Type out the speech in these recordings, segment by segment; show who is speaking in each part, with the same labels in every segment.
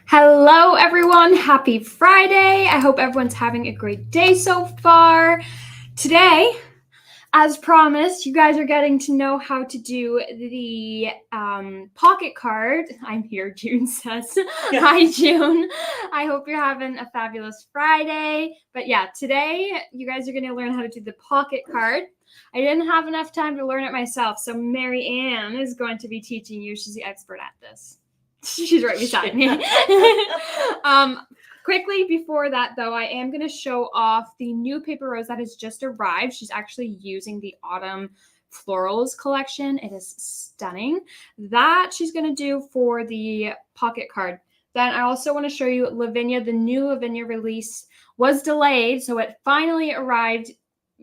Speaker 1: Hello, everyone. Happy Friday. I hope everyone's having a great day so far. Today, as promised, you guys are getting to know how to do the pocket card. I'm here, June says. Yeah. Hi, June. I hope you're having a fabulous Friday. But yeah, today you guys are going to learn how to do the pocket card. I didn't have enough time to learn it myself, so Mary Ann is going to be teaching you. She's the expert at this. She's right beside me. Quickly before that, though, I am going to show off the new paper rose that has just arrived. She's actually using the Autumn Florals collection. It is stunning. That she's going to do for the pocket card. Then I also want to show you Lavinia. The new Lavinia release was delayed, so it finally arrived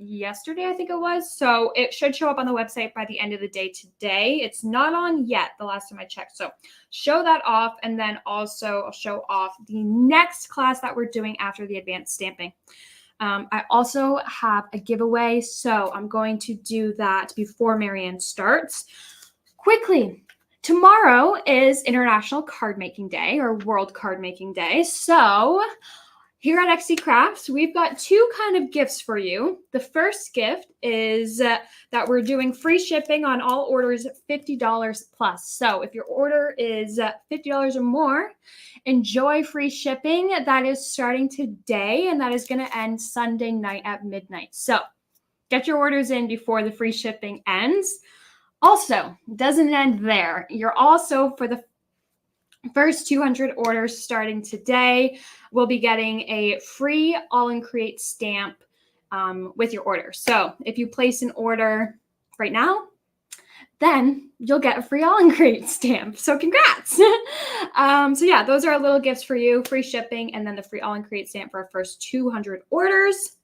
Speaker 1: yesterday, I think it was. So it should show up on the website by the end of the day today. It's not on yet, the last time I checked. So show that off, and then also I'll show off the next class that we're doing after the advanced stamping. I also have a giveaway, so I'm going to do that before Marianne starts. Quickly, tomorrow is International Card Making Day, or World Card Making Day. So here at XC Crafts, we've got two kind of gifts for you. The first gift is that we're doing free shipping on all orders $50 plus. So if your order is $50 or more, enjoy free shipping. That is starting today, and that is going to end Sunday night at midnight. So get your orders in before the free shipping ends. Also, doesn't end there. You're also, for the first 200 orders starting today, we'll be getting a free All-in-Create stamp with your order. So if you place an order right now, then you'll get a free All-in-Create stamp. So congrats. So yeah, those are our little gifts for you, free shipping, and then the free All-in-Create stamp for our first 200 orders.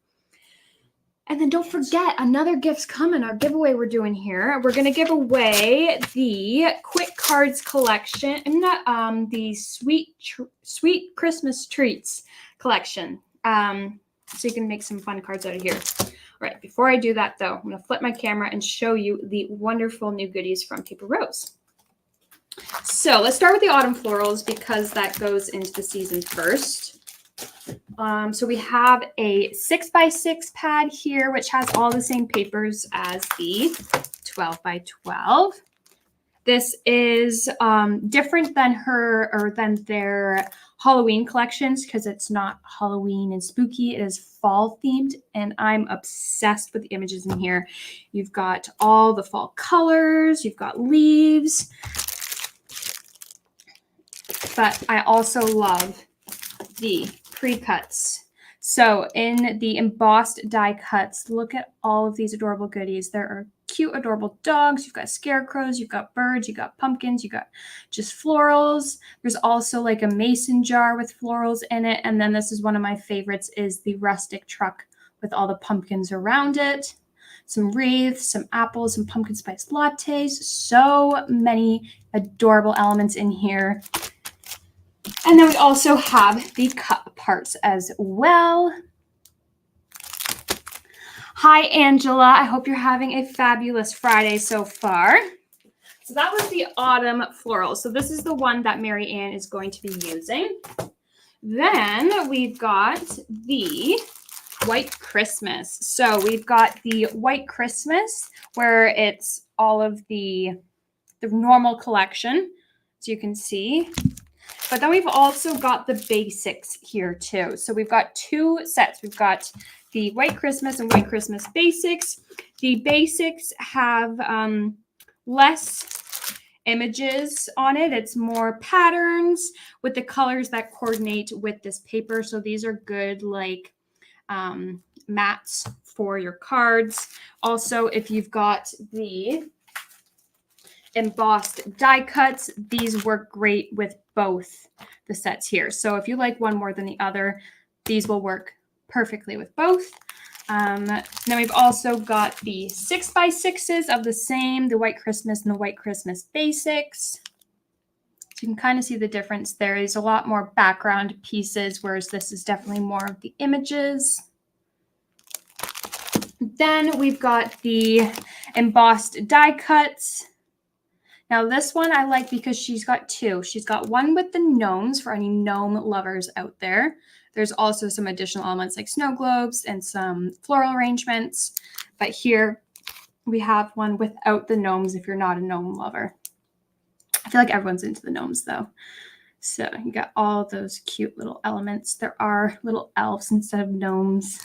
Speaker 1: And then don't forget, another gift's coming, our giveaway we're doing here. We're going to give away the Quick Cards collection, the Sweet Christmas Treats collection. So you can make some fun cards out of here. All right, before I do that, though, I'm going to flip my camera and show you the wonderful new goodies from Paper Rose. So let's start with the Autumn Florals because that goes into the season first. So we have a 6x6 pad here, which has all the same papers as the 12x12. This is different than their Halloween collections because it's not Halloween and spooky. It is fall themed, and I'm obsessed with the images in here. You've got all the fall colors. You've got leaves. But I also love the pre-cuts. So in the embossed die cuts, look at all of these adorable goodies. There are cute, adorable dogs. You've got scarecrows, you've got birds, you've got pumpkins, you've got just florals. There's also like a mason jar with florals in it. And then this is one of my favorites, is the rustic truck with all the pumpkins around it. Some wreaths, some apples, some pumpkin spice lattes. So many adorable elements in here. And then we also have the cup parts as well. Hi, Angela. I hope you're having a fabulous Friday so far. So that was the Autumn Floral. So this is the one that Mary Ann is going to be using. Then we've got the White Christmas. So we've got the White Christmas, where it's all of the normal collection, as you can see. But then we've also got the basics here too. So we've got two sets. We've got the White Christmas and White Christmas Basics. The basics have less images on it. It's more patterns with the colors that coordinate with this paper. So these are good like mats for your cards. Also, if you've got the embossed die cuts, these work great with both the sets here. So if you like one more than the other, these will work perfectly with both. Then we've also got the 6x6s of the same, the White Christmas and the White Christmas Basics. So you can kind of see the difference there. There's a lot more background pieces, whereas this is definitely more of the images. Then we've got the embossed die cuts. Now this one I like because she's got two. She's got one with the gnomes for any gnome lovers out there. There's also some additional elements like snow globes and some floral arrangements. But here we have one without the gnomes if you're not a gnome lover. I feel like everyone's into the gnomes though. So you got all those cute little elements. There are little elves instead of gnomes.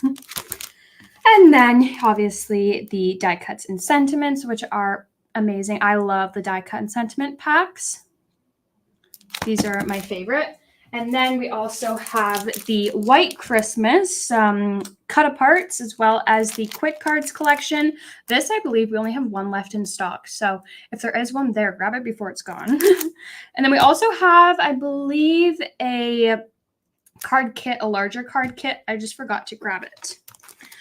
Speaker 1: And then obviously the die cuts and sentiments, which are amazing. I love the die cut and sentiment packs. These are my favorite. And then we also have the White Christmas cut aparts, as well as the Quick Cards collection. This, I believe, we only have one left in stock. So if there is one there, grab it before it's gone. And then we also have, I believe, a card kit, a larger card kit. I just forgot to grab it.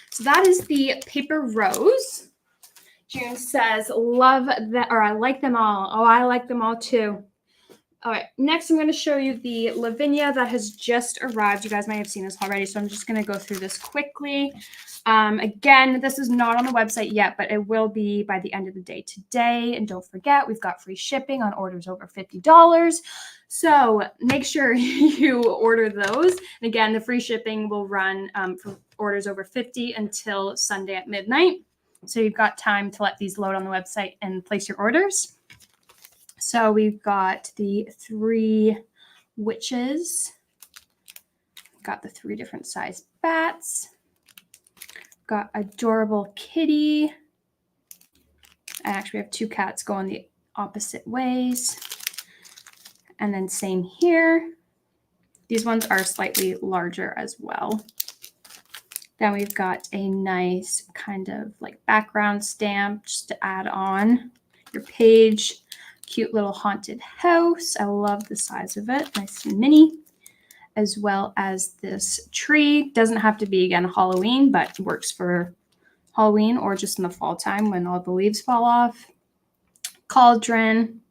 Speaker 1: So that is the Paper Rose. June says, love that, or I like them all. Oh, I like them all too. All right, next I'm going to show you the Lavinia that has just arrived. You guys might have seen this already, so I'm just going to go through this quickly. Again, this is not on the website yet, but it will be by the end of the day today. And don't forget, we've got free shipping on orders over $50. So make sure you order those. And again, the free shipping will run for orders over $50 until Sunday at midnight. So you've got time to let these load on the website and place your orders. So we've got the 3 witches. Got the 3 different size bats. Got adorable kitty. And actually we have 2 cats going the opposite ways. And then same here. These ones are slightly larger as well. Then we've got a nice kind of like background stamp just to add on your page. Cute little haunted house. I love the size of it. Nice and mini. As well as this tree. Doesn't have to be, again, Halloween, but works for Halloween or just in the fall time when all the leaves fall off. Cauldron.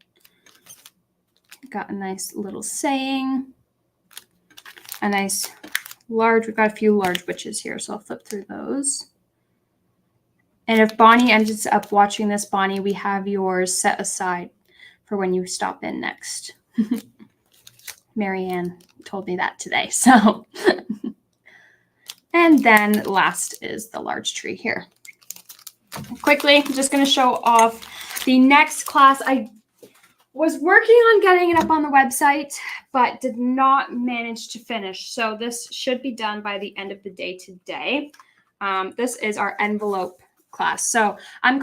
Speaker 1: Got a nice little saying. A nice large, we've got a few large witches here, so I'll flip through those. And if Bonnie ends up watching this, Bonnie, we have yours set aside for when you stop in next. Marianne told me that today, so. And then last is the large tree here. Quickly, I'm just going to show off the next class. I was working on getting it up on the website, but did not manage to finish. So this should be done by the end of the day today. This is our envelope class. So we're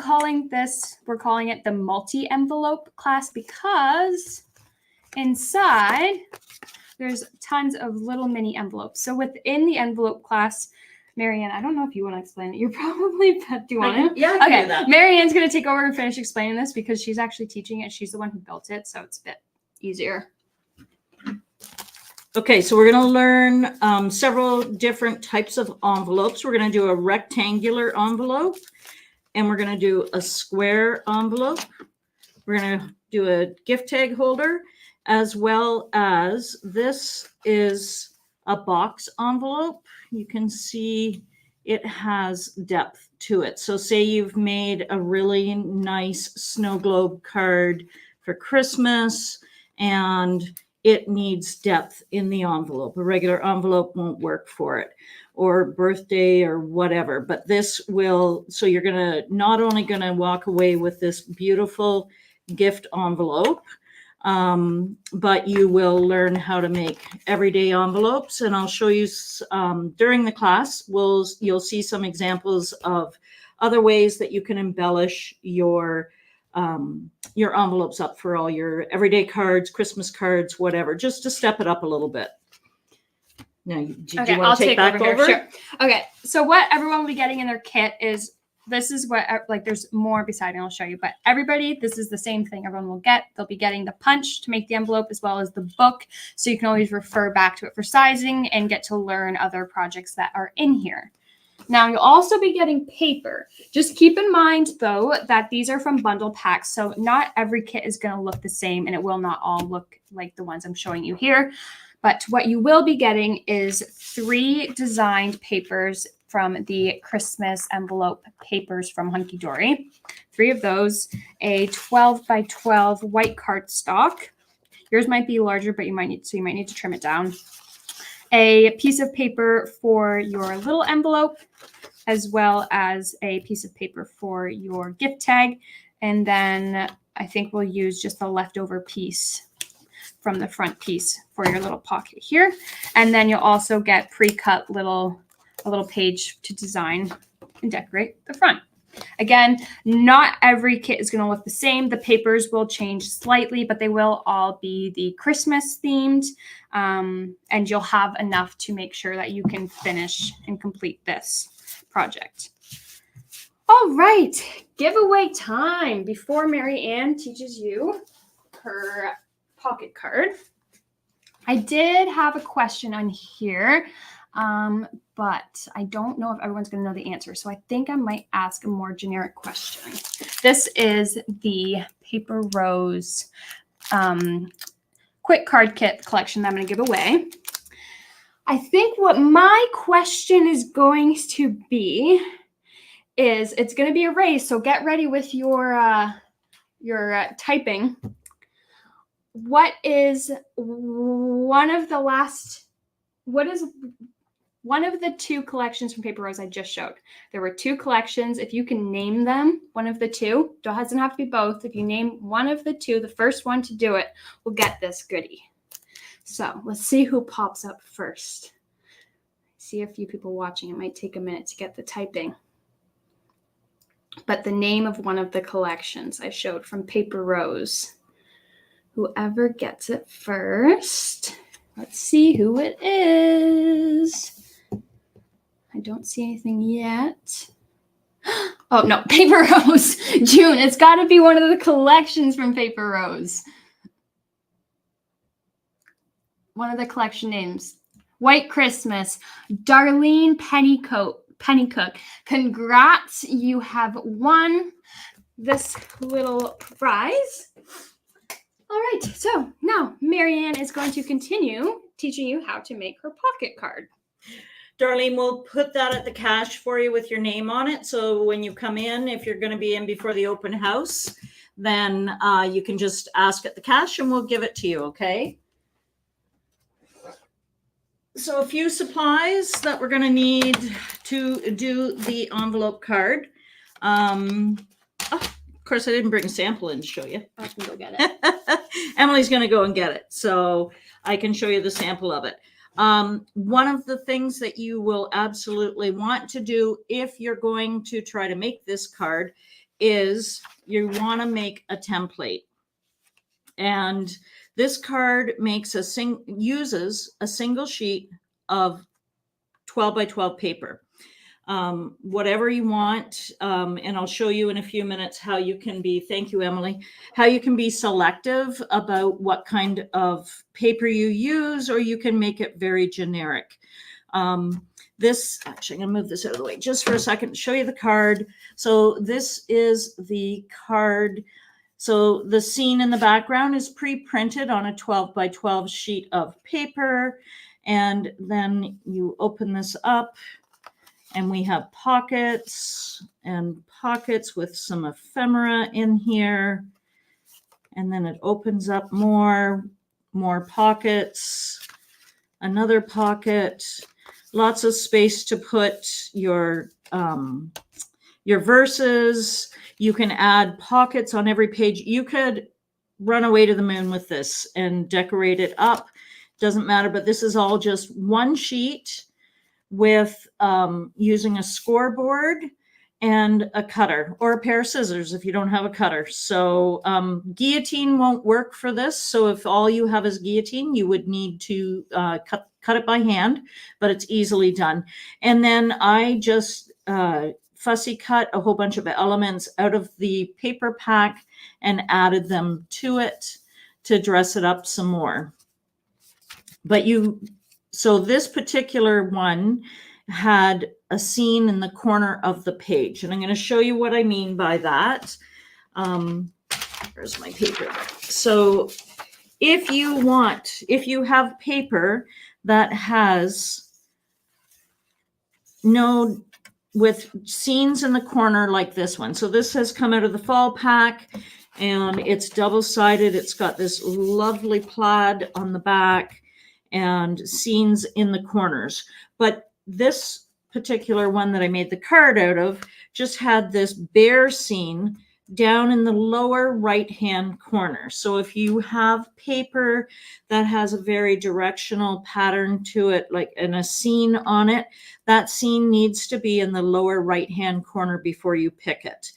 Speaker 1: calling it the multi-envelope class because inside there's tons of little mini envelopes. So within the envelope class, Marianne, I don't know if you want to explain it. You're probably, do you want to?
Speaker 2: Yeah, I can do that.
Speaker 1: Marianne's going to take over and finish explaining this because she's actually teaching it. She's the one who built it, so it's a bit easier.
Speaker 2: Okay, so we're going to learn several different types of envelopes. We're going to do a rectangular envelope, and we're going to do a square envelope. We're going to do a gift tag holder, as well as this is a box envelope. You can see it has depth to it. So say you've made a really nice snow globe card for Christmas and it needs depth in the envelope. A regular envelope won't work for it, or birthday or whatever. But this will, so you're not only gonna walk away with this beautiful gift envelope, but you will learn how to make everyday envelopes. And I'll show you during the class, you'll see some examples of other ways that you can embellish your envelopes up for all your everyday cards, Christmas cards, whatever, just to step it up a little bit. Now, do you want to take back over?
Speaker 1: Sure. Okay, so what everyone will be getting in their kit is, this is what, like, there's more beside, and I'll show you, but everybody, this is the same thing everyone will get. They'll be getting the punch to make the envelope as well as the book, so you can always refer back to it for sizing and get to learn other projects that are in here. Now, you'll also be getting paper. Just keep in mind, though, that these are from bundle packs, so not every kit is going to look the same, and it will not all look like the ones I'm showing you here. But what you will be getting is 3 designed papers from the Christmas envelope papers from Hunky Dory. 3 of those, a 12 by 12 white cardstock. Yours might be larger, but you might need to trim it down. A piece of paper for your little envelope, as well as a piece of paper for your gift tag. And then I think we'll use just the leftover piece from the front piece for your little pocket here. And then you'll also get pre-cut a little page to design and decorate the front. Again, not every kit is going to look the same. The papers will change slightly, but they will all be the Christmas themed. And you'll have enough to make sure that you can finish and complete this project. All right, giveaway time before Mary Ann teaches you her pocket card. I did have a question on here. But I don't know if everyone's going to know the answer. So I think I might ask a more generic question. This is the Paper Rose quick card kit collection that I'm going to give away. I think what my question is going to be is it's going to be a race. So get ready with your typing. What is one of the 2 collections from Paper Rose I just showed? There were 2 collections. If you can name them, one of the 2, it doesn't have to be both. If you name one of the 2, the first one to do it will get this goodie. So let's see who pops up first. I see a few people watching. It might take a minute to get the typing. But the name of one of the collections I showed from Paper Rose. Whoever gets it first. Let's see who it is. I don't see anything yet. Oh, no, Paper Rose. June, it's got to be one of the collections from Paper Rose. One of the collection names. White Christmas. Darlene Pennycook. Congrats. You have won this little prize. All right, so now Mary Ann is going to continue teaching you how to make her pocket card.
Speaker 2: Darlene, we'll put that at the cash for you with your name on it. So when you come in, if you're going to be in before the open house, then you can just ask at the cash and we'll give it to you, okay? So a few supplies that we're going to need to do the envelope card. Of course, I didn't bring a sample in to show you.
Speaker 1: I can go get it.
Speaker 2: Emily's going to go and get it, so I can show you the sample of it. One of the things that you will absolutely want to do if you're going to try to make this card is you want to make a template. And this card uses a single sheet of 12 by 12 paper. Whatever you want, and I'll show you in a few minutes how you can be, thank you, Emily, how you can be selective about what kind of paper you use, or you can make it very generic. Actually, I'm going to move this out of the way just for a second to show you the card. So this is the card. So the scene in the background is pre-printed on a 12 by 12 sheet of paper. And then you open this up. And we have pockets with some ephemera in here. And then it opens up more pockets, another pocket, lots of space to put your verses. You can add pockets on every page. You could run away to the moon with this and decorate it up. Doesn't matter, but this is all just one sheet with using a scoreboard and a cutter or a pair of scissors if you don't have a cutter. So guillotine won't work for this. So if all you have is guillotine, you would need to cut it by hand, but it's easily done. And then I just fussy cut a whole bunch of elements out of the paper pack and added them to it to dress it up some more. So this particular one had a scene in the corner of the page, and I'm going to show you what I mean by that. Where's my paper? So if you have paper that has no, with scenes in the corner like this one. So this has come out of the fall pack, and it's double-sided. It's got this lovely plaid on the back and scenes in the corners. But this particular one that I made the card out of just had this bear scene down in the lower right-hand corner. So if you have paper that has a very directional pattern to it, like in a scene on it, that scene needs to be in the lower right-hand corner before you pick it.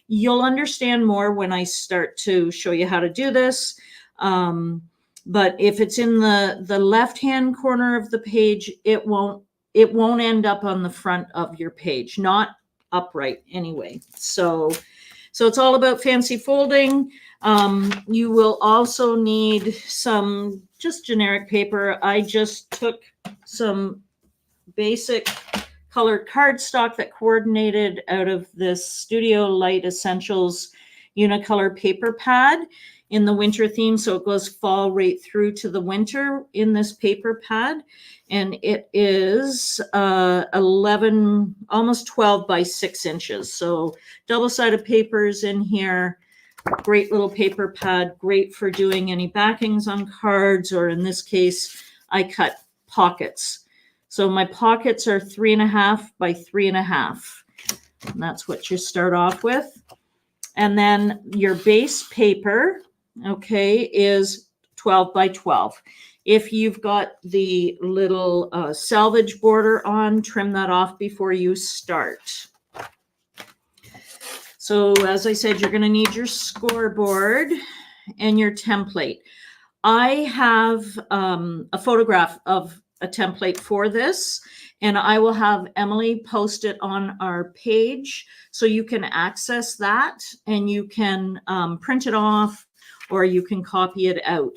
Speaker 2: You'll understand more when I start to show you how to do this. But if it's in the left-hand corner of the page, it won't end up on the front of your page, not upright anyway. So it's all about fancy folding. You will also need some just generic paper. I just took some basic colored cardstock that coordinated out of this Studio Light Essentials Unicolor paper pad in the winter theme. So it goes fall right through to the winter in this paper pad. And it is 11, almost 12 by 6 inches. So double-sided papers in here, great little paper pad, great for doing any backings on cards, or in this case, I cut pockets. So my pockets are 3.5 by 3.5. And that's what you start off with. And then your base paper, okay, is 12 by 12. If you've got the little selvage border on, trim that off before you start. So as I said, you're going to need your scoreboard and your template. I have a photograph of a template for this, and I will have Emily post it on our page so you can access that, and you can print it off or you can copy it out.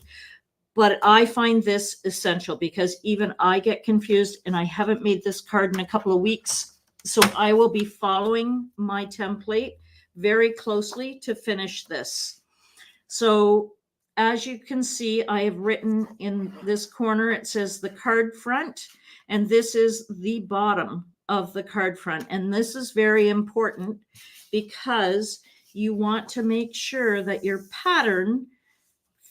Speaker 2: But I find this essential because even I get confused, and I haven't made this card in a couple of weeks. So I will be following my template very closely to finish this. So as you can see, I have written in this corner, it says the card front, and this is the bottom of the card front. And this is very important because you want to make sure that your pattern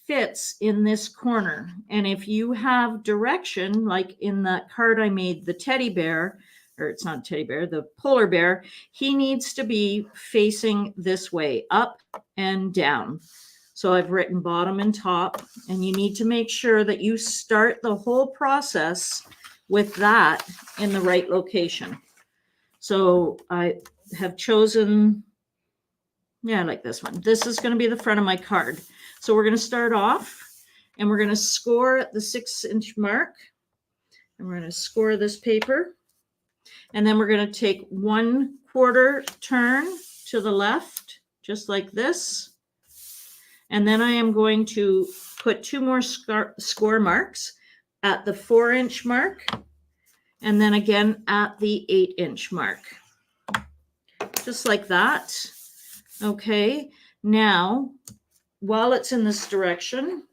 Speaker 2: fits in this corner. And if you have direction, like in that card I made, the teddy bear, or it's not a teddy bear, the polar bear, he needs to be facing this way, up and down. So I've written bottom and top, and you need to make sure that you start the whole process with that in the right location. So I have chosen, yeah, I like this one. This is going to be the front of my card. So we're going to start off, and we're going to score at the 6-inch mark, and we're going to score this paper. And then we're going to take 1/4 turn to the left, just like this. And then I am going to put 2 more score marks at the 4-inch mark, and then again at the 8-inch mark. Just like that. Okay, now, while it's in this direction,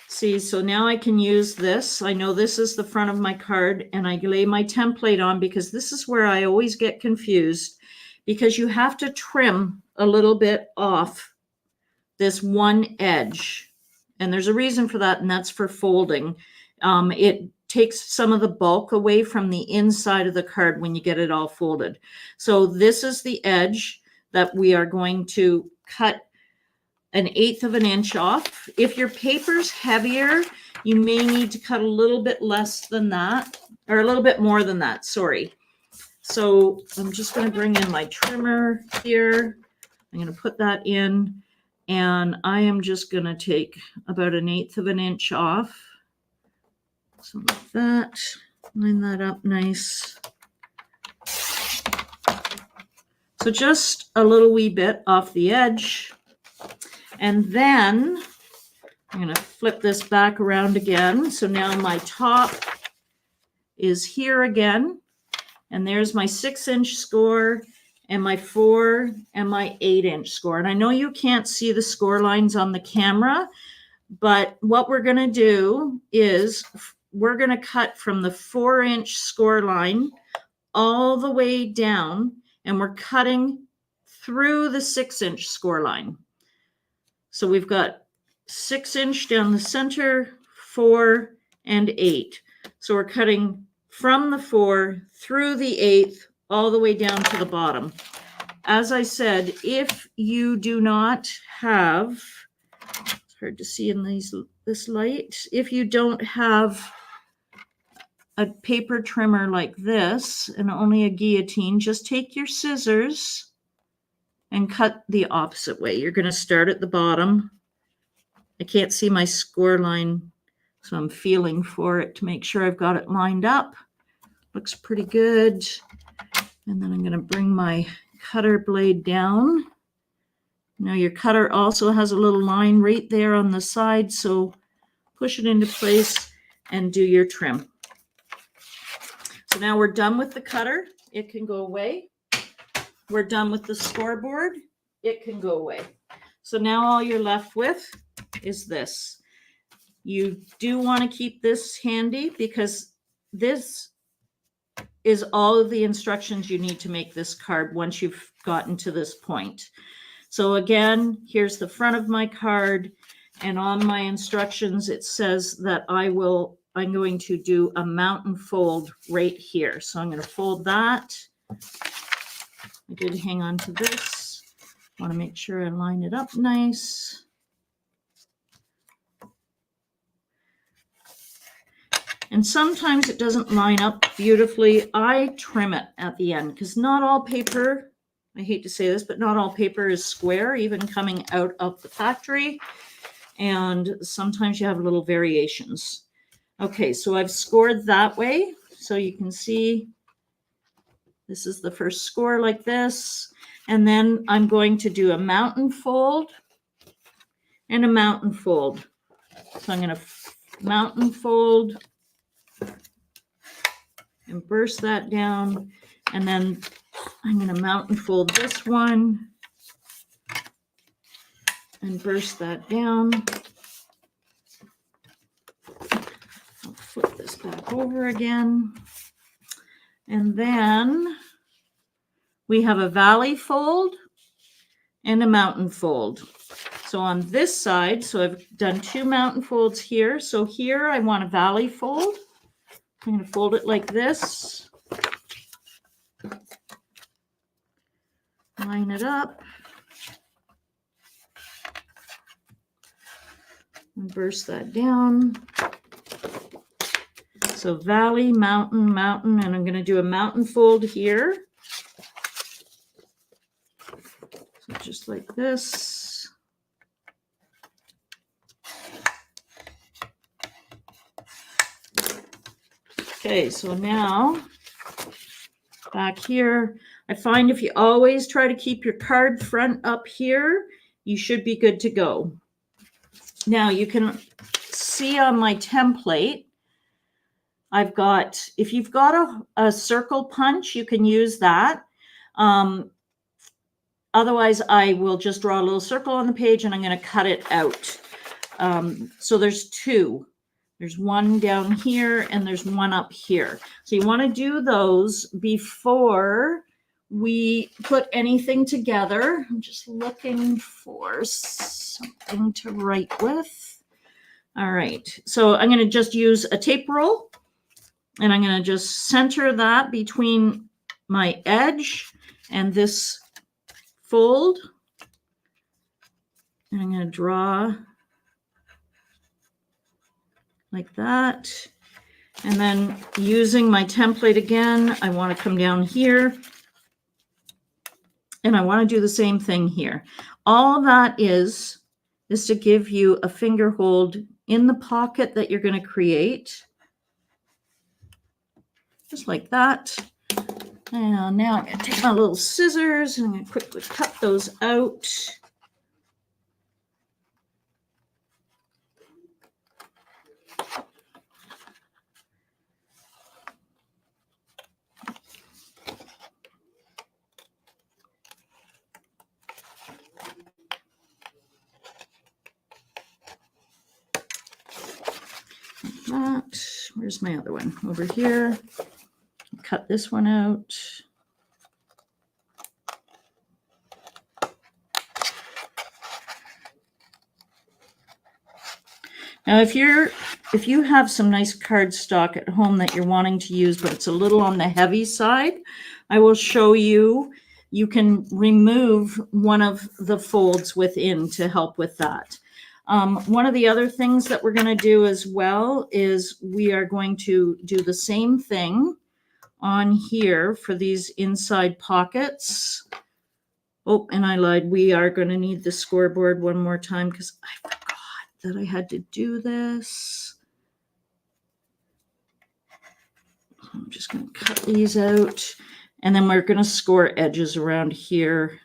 Speaker 2: see, so now I can use this. I know this is the front of my card, and I lay my template on because this is where I always get confused, because you have to trim a little bit off this one edge. And there's a reason for that, and that's for folding. It takes some of the bulk away from the inside of the card when you get it all folded. So this is the edge that we are going to cut 1/8 of an inch off. If your paper's heavier, you may need to cut a little bit less than that, or a little bit more than that, sorry. So I'm just going to bring in my trimmer here. I'm going to put that in, and I am just going to take about 1/8 of an inch off. So like that, line that up nice. So just a little wee bit off the edge. And then I'm going to flip this back around again. So now my top is here again. And there's my 6-inch score and my 4 and my 8-inch score. And I know you can't see the score lines on the camera, but what we're going to do is we're going to cut from the 4-inch score line all the way down, and we're cutting through the 6-inch score line. So we've got 6-inch down the center, 4 and 8. So we're cutting from the 4 through the 8th all the way down to the bottom. As I said, if you do not have, it's hard to see in this light, if you don't have a paper trimmer like this and only a guillotine, just take your scissors and cut the opposite way. You're going to start at the bottom. I can't see my score line, so I'm feeling for it to make sure I've got it lined up. Looks pretty good. And then I'm going to bring my cutter blade down. Now your cutter also has a little line right there on the side, so push it into place and do your trim. So now we're done with the cutter. It can go away. We're done with the scoreboard. It can go away. So now all you're left with is this. You do want to keep this handy because this is all of the instructions you need to make this card once you've gotten to this point. So again, here's the front of my card, and on my instructions it says that I'm going to do a mountain fold right here. So I'm going to fold that. I did hang on to this. Want to make sure I line it up nice. And sometimes it doesn't line up beautifully. I trim it at the end because not all paper, I hate to say this, but not all paper is square, even coming out of the factory. And sometimes you have little variations. Okay, so I've scored that way. So you can see this is the first score like this. And then I'm going to do a mountain fold and a mountain fold. So I'm going to mountain fold and burst that down, and then I'm going to mountain fold this one and burst that down. I'll flip this back over again, and then we have a valley fold and a mountain fold. So on this side, so I've done 2 mountain folds here. So here I want a valley fold. I'm going to fold it like this, line it up, and burst that down. So valley, mountain, mountain, and I'm going to do a mountain fold here. So just like this. Okay, so now back here, I find if you always try to keep your card front up here, you should be good to go. Now you can see on my template, I've got, if you've got a circle punch, you can use that. Otherwise, I will just draw a little circle on the page and I'm going to cut it out. So there's 2. There's one down here and there's one up here. So you want to do those before we put anything together. I'm just looking for something to write with. All right. So I'm going to just use a tape roll and I'm going to just center that between my edge and this fold. And I'm going to draw like that. And then using my template again, I want to come down here and I want to do the same thing here. All that is to give you a finger hold in the pocket that you're going to create. Just like that. And now I'm going to take my little scissors and I'm going to quickly cut those out. That. Where's my other one? Over here. cut this one out. Now, if you have some nice cardstock at home that you're wanting to use, but it's a little on the heavy side, I will show you. You can remove one of the folds within to help with that. One of the other things that we're going to do as well is we are going to do the same thing on here for these inside pockets. Oh, and I lied. We are going to need the scoreboard one more time because I forgot that I had to do this. I'm just going to cut these out, and then we're going to score edges around here.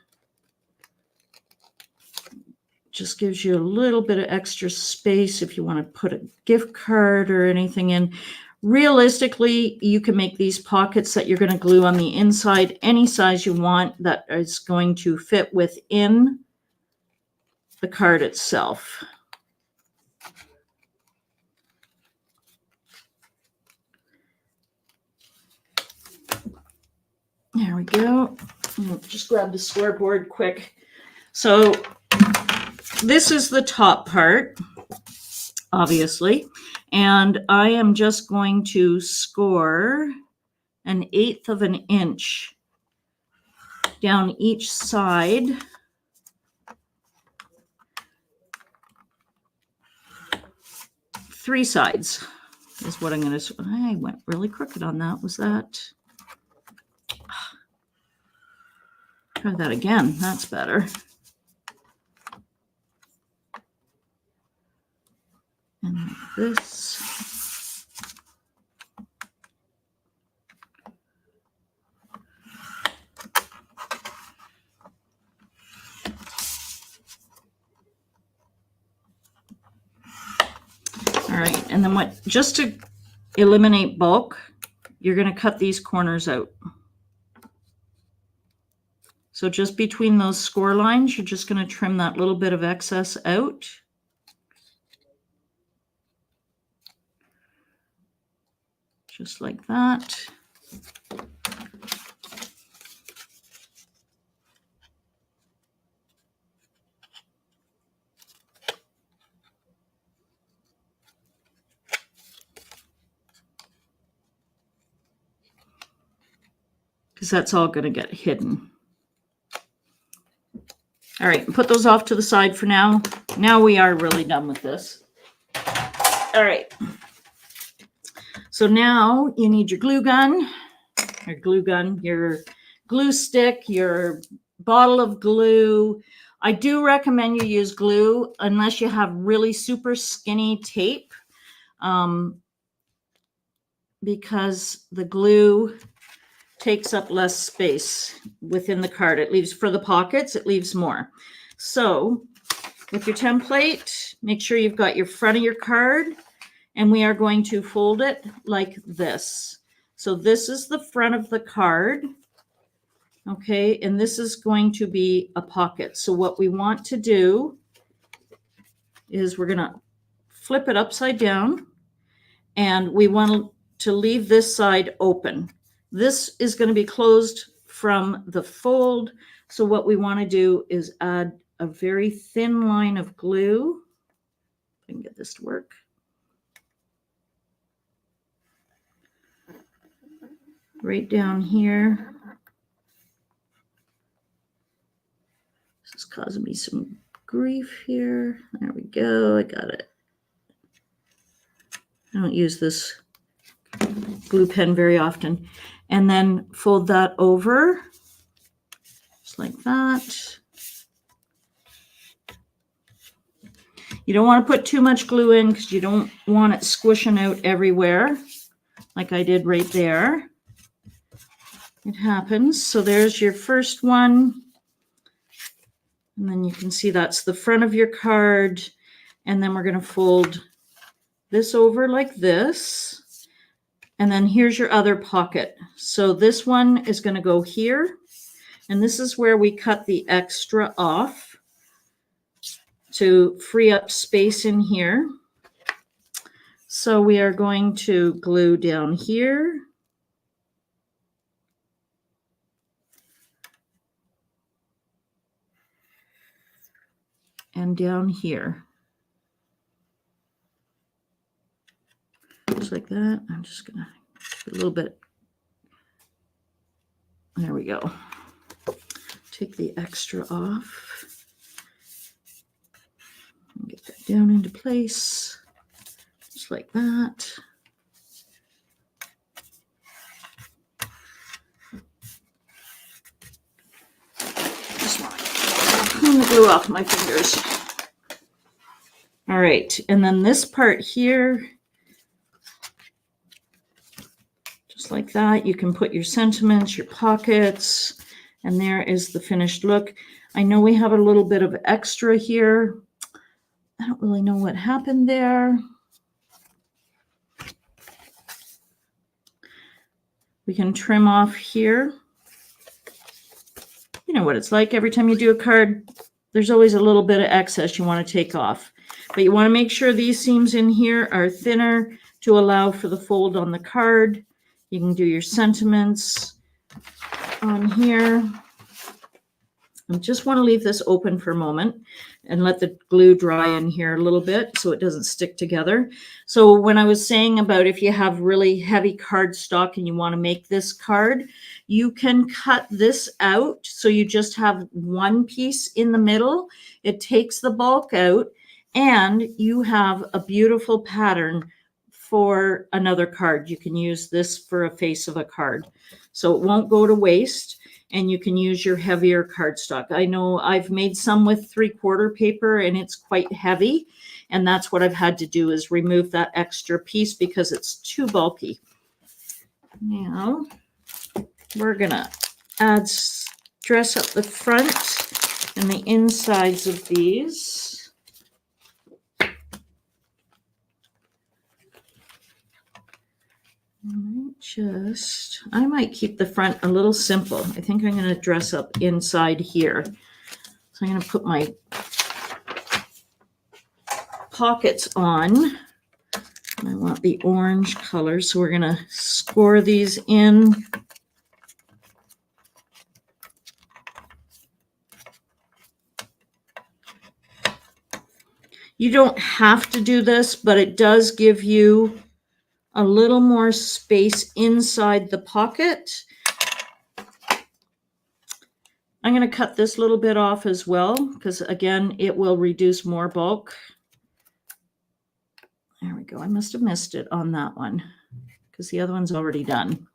Speaker 2: Just gives you a little bit of extra space if you want to put a gift card or anything in. Realistically, you can make these pockets that you're going to glue on the inside any size you want that is going to fit within the card itself. There we go. Just grab the scoreboard quick. So this is the top part, obviously, and I am just going to score 1/8 of an inch down each side. Three sides is what I'm going to. I went really crooked on that. Was that? Try that again. That's better. And like this. All right, and then just to eliminate bulk, you're going to cut these corners out. So just between those score lines, you're just going to trim that little bit of excess out. Just like that. Because that's all going to get hidden. All right, put those off to the side for now. Now we are really done with this. All right. So now you need your glue gun, your glue stick, your bottle of glue. I do recommend you use glue unless you have really super skinny tape, because the glue takes up less space within the card. It leaves, for the pockets, it leaves more. So with your template, make sure you've got your front of your card, and we are going to fold it like this. So this is the front of the card, okay, and this is going to be a pocket. So what we want to do is we're going to flip it upside down, and we want to leave this side open. This is going to be closed from the fold. So what we want to do is add a very thin line of glue. If I can get this to work. Right down here. This is causing me some grief here. There we go. I got it. I don't use this glue pen very often. And then fold that over, just like that. You don't want to put too much glue in because you don't want it squishing out everywhere, like I did right there. It happens. So there's your first one. And then you can see that's the front of your card. And then we're going to fold this over like this. And then here's your other pocket. So this one is going to go here. And this is where we cut the extra off to free up space in here. So we are going to glue down here. one down here. Just like that. I'm just going to put a little bit. There we go. Take the extra off. And get that down into place. Just like that. Just want to clean the glue off my fingers. All right, and then this part here, just like that, you can put your sentiments, your pockets, and there is the finished look. I know we have a little bit of extra here. I don't really know what happened there. We can trim off here. You know what it's like. Every time you do a card, there's always a little bit of excess you want to take off. But you want to make sure these seams in here are thinner to allow for the fold on the card. You can do your sentiments on here. I just want to leave this open for a moment and let the glue dry in here a little bit so it doesn't stick together. So when I was saying about if you have really heavy cardstock and you want to make this card, you can cut this out so you just have one piece in the middle. It takes the bulk out and you have a beautiful pattern for another card. You can use this for a face of a card. So it won't go to waste. And you can use your heavier cardstock. I know I've made some with 3/4 paper and it's quite heavy. And that's what I've had to do is remove that extra piece because it's too bulky. Now we're gonna dress up the front and the insides of these. I might keep the front a little simple. I think I'm going to dress up inside here. So I'm going to put my pockets on. I want the orange color, so we're going to score these in. You don't have to do this, but it does give you a little more space inside the pocket. I'm going to cut this little bit off as well because again, it will reduce more bulk. There we go. I must have missed it on that one because the other one's already done.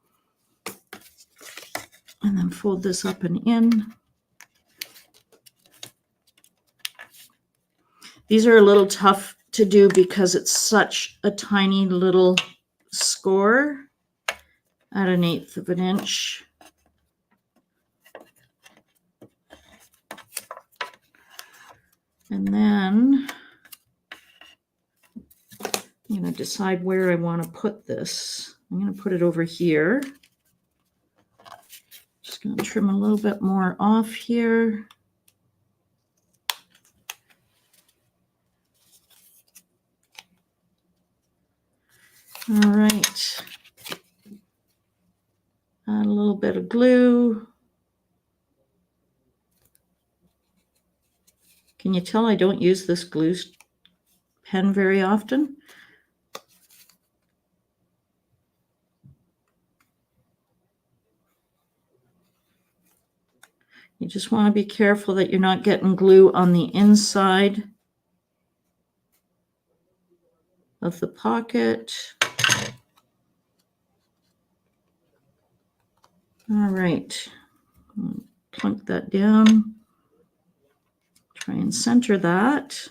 Speaker 2: And then fold this up and in. These are a little tough to do because it's such a tiny little score at 1/8 of an inch. And then I'm going to decide where I want to put this. I'm going to put it over here. Just going to trim a little bit more off here. All right. Add a little bit of glue. Can you tell I don't use this glue pen very often? You just want to be careful that you're not getting glue on the inside of the pocket. All right, plunk that down. Try and center that.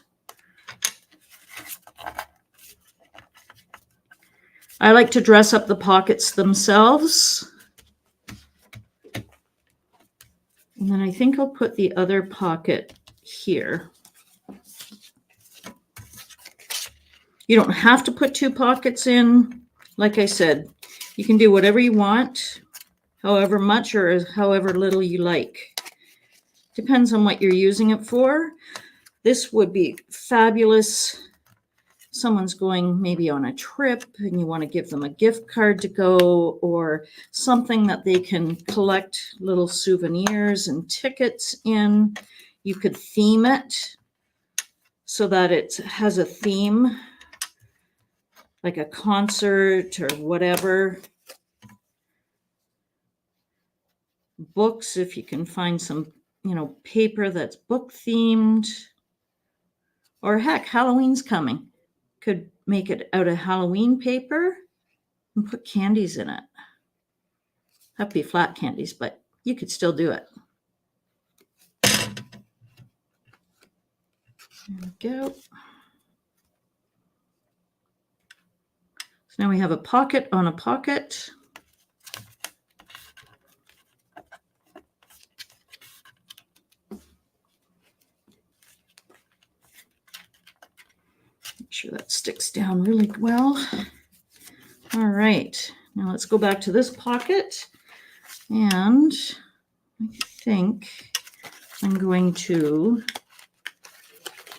Speaker 2: I like to dress up the pockets themselves. And then I think I'll put the other pocket here. You don't have to put 2 pockets in. Like I said, you can do whatever you want, however much or however little you like. Depends on what you're using it for. This would be fabulous. Someone's going maybe on a trip and you want to give them a gift card to go or something that they can collect little souvenirs and tickets in. You could theme it so that it has a theme, like a concert or whatever. Books, if you can find some, paper that's book themed. Or heck, Halloween's coming. Could make it out of Halloween paper and put candies in it. Have to be flat candies, but you could still do it. There we go. So now we have a pocket on a pocket. Make sure that sticks down really well. All right, now let's go back to this pocket. And I think I'm going to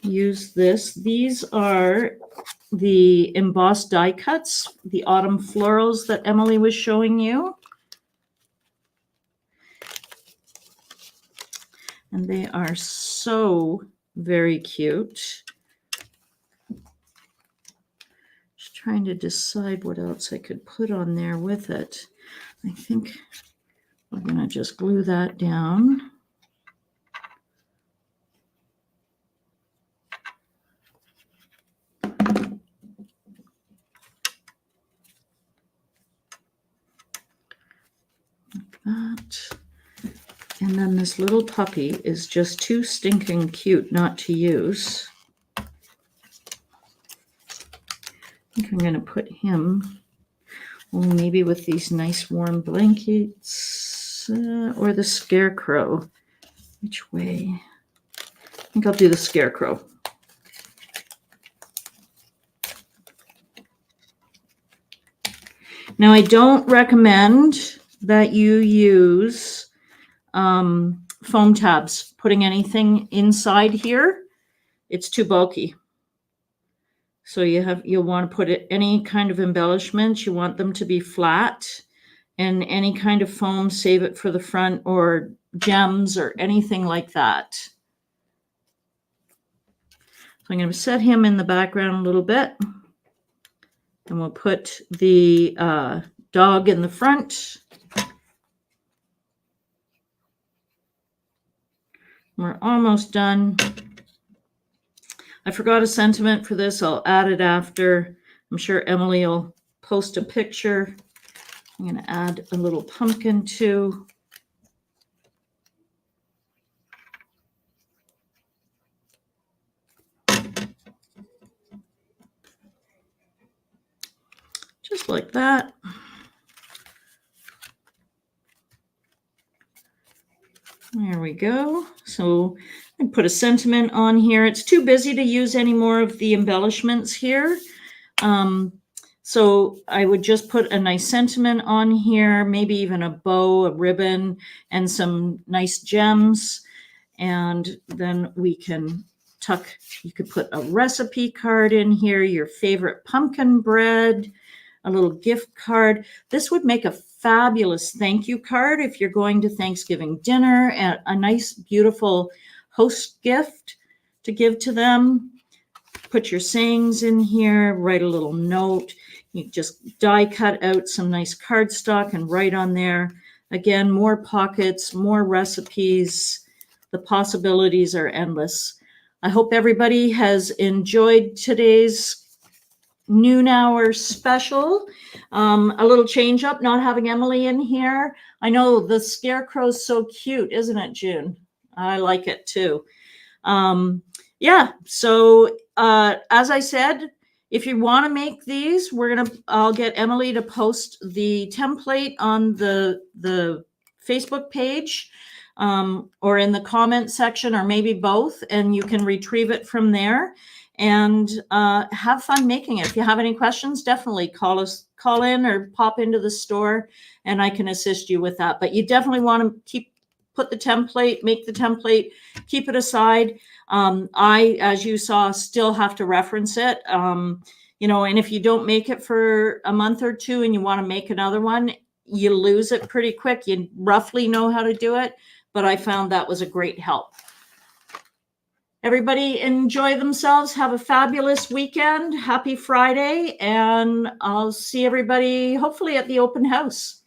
Speaker 2: use this. These are the embossed die cuts, the autumn florals that Emily was showing you. And they are so very cute. Just trying to decide what else I could put on there with it. I think we're going to just glue that down. Like that. And then this little puppy is just too stinking cute not to use. I think I'm going to put him, well, maybe with these nice warm blankets or the scarecrow. Which way? I think I'll do the scarecrow. Now, I don't recommend that you use foam tabs, putting anything inside here. It's too bulky. So you'll want to put any kind of embellishments. You want them to be flat, and any kind of foam, save it for the front, or gems or anything like that. So I'm going to set him in the background a little bit, and we'll put the dog in the front. We're almost done. I forgot a sentiment for this. I'll add it after. I'm sure Emily will post a picture. I'm going to add a little pumpkin too. Just like that. There we go. So I put a sentiment on here. It's too busy to use any more of the embellishments here. So I would just put a nice sentiment on here, maybe even a bow, a ribbon, and some nice gems. And then we can you could put a recipe card in here, your favorite pumpkin bread, a little gift card. This would make a fabulous thank you card if you're going to Thanksgiving dinner, and a nice, beautiful host gift to give to them. Put your sayings in here, write a little note. You just die cut out some nice cardstock and write on there. Again, more pockets, more recipes. The possibilities are endless. I hope everybody has enjoyed today's noon hour special. A little change up, not having Emily in here. I know the scarecrow's so cute, isn't it, June? I like it too. Yeah, so as I said, if you want to make these, I'll get Emily to post the template on the Facebook page, or in the comment section, or maybe both, and you can retrieve it from there. And have fun making it. If you have any questions, definitely call in or pop into the store, and I can assist you with that. But you definitely want to make the template, keep it aside. I, as you saw, still have to reference it. And if you don't make it for a month or two and you want to make another one, you lose it pretty quick. You roughly know how to do it, but I found that was a great help. Everybody enjoy themselves. Have a fabulous weekend. Happy Friday. And I'll see everybody hopefully at the open house.